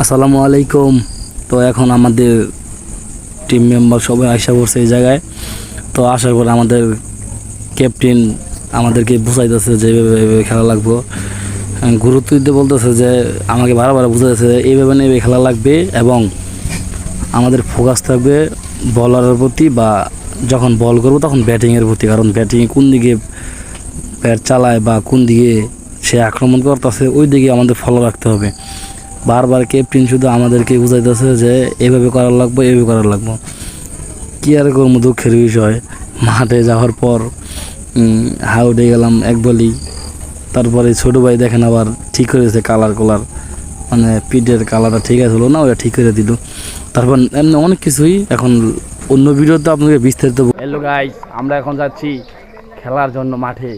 আসসালামু আলাইকুম। তো এখন আমাদের টিম মেম্বার সবাই আসা পড়ছে এই জায়গায়। তো আসার পর আমাদের ক্যাপ্টেন আমাদেরকে বুঝাইতেছে যে এইভাবে খেলা লাগবো, গুরুত্ব দিতে বলতেছে যে আমাকে বারবার বুঝাইতেছে এইভাবে না এইভাবে খেলা লাগবে এবং আমাদের ফোকাস থাকবে বলারের প্রতি, বা যখন বল করবো তখন ব্যাটিংয়ের প্রতি, কারণ ব্যাটিংয়ে কোন দিকে ব্যাট চালায় বা কোন দিকে সে আক্রমণ করতেছে ওই দিকে আমাদের ফলো রাখতে হবে। বারবার ক্যাপ্টেন শুধু আমাদেরকে বুঝাইতেছে যে এইভাবে করার লাগবো, এইভাবে করার লাগবো। কী আর করবো, দুঃখের বিষয়। মাঠে যাওয়ার পর হাউডে গেলাম এক বলি, তারপরে ছোটো ভাই দেখেন আবার ঠিক করেছে কালার মানে পিঠের কালারটা ঠিক আছে হলো না, ওটা ঠিক করে দিল। তারপর এমনি অনেক কিছুই এখন অন্য ভিডিওতে আপনাকে বিস্তারিত। হ্যালো গাইস, আমরা এখন যাচ্ছি খেলার জন্য মাঠে।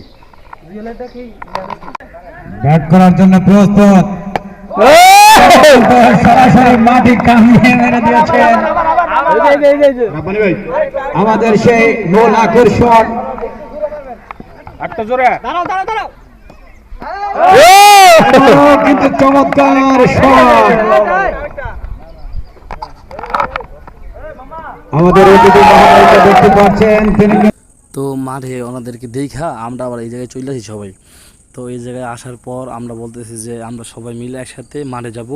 ব্যাট করার জন্য প্রস্তুত, সরাসরি মাটি কামিয়ে মেরে দিয়েছেন আমাদের সেই গোল আকর্ষণ। কিন্তু চমৎকার শট আমাদের দেখতে পাচ্ছেন তিনি। তো মাঠে ওনাদেরকে দেখা আমরা আবার এই জায়গায় চলে আসি সবাই। তো এই জায়গায় আসার পর আমরা বলতেছি যে আমরা সবাই মিলে একসাথে মাঠে যাব,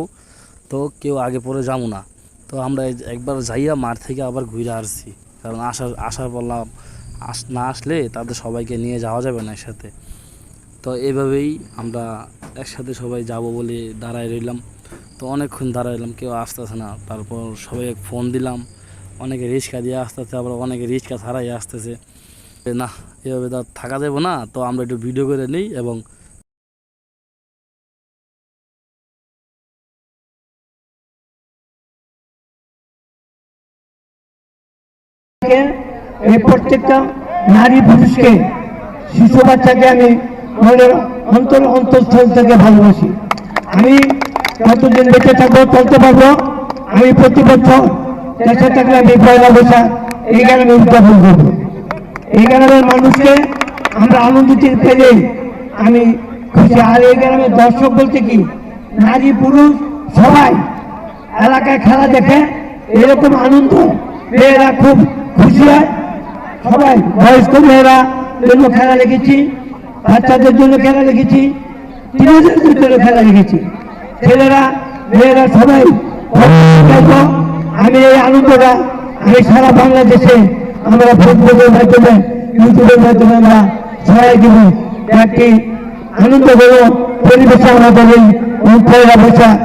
তো কেউ আগে পরে যাবো না। তো আমরা একবার যাইয়া মাঠ থেকে আবার ঘুরে আসছি, কারণ আসার বললাম না আসলে তাদের সবাইকে নিয়ে যাওয়া যাবে না একসাথে। তো এইভাবেই আমরা একসাথে সবাই যাব বলে দাঁড়ায় রইলাম। তো অনেকক্ষণ দাঁড়াইলাম, কেউ আসতেছে না। তারপর সবাইকে ফোন দিলাম, অনেকে রিক্সা দিয়ে আসতেছে, আবার অনেকে রিক্সা ছাড়াই আসতেছে। না, এভাবে তো থাকা যাবে না। তো আমরা একটু ভিডিও করে নিই এবং এই প্রত্যেকটা নারী পুরুষকে, শিশু বাচ্চাকে আমি মনের অন্তঃস্থল থেকে ভালোবাসি। আমি কতদিন বেঁচে থাকবো, চলতে পারবো। আমি প্রতি বছর দেশে থাকলে আমি পয়লা বৈশাখ এই গ্রামে উদযাপন করবো। এই গ্রামের মানুষকে আমরা আনন্দিত পেলে আমি খুশি। আর এই গ্রামের দর্শক বলতে কি, নারী পুরুষ সবাই এলাকায় খেলা দেখে এরকম আনন্দ, মেয়েরা খুব খুশি হয়। সবাই বয়স্ক মেয়েরা জন্য খেলা লেগেছি, বাচ্চাদের জন্য খেলা লেগেছি, টিনেজারদের জন্য খেলা লেগেছি, ছেলেরা মেয়েরা সবাই। আমি এই আনন্দটা আমি সারা বাংলাদেশে আমরা ফেসবুকের মাধ্যমে, ইউটিউবের মাধ্যমে আমরা ছড়াই দিব। একটি আনন্দ পরিবেশে আমাদের এই পয়লা বৈশাখ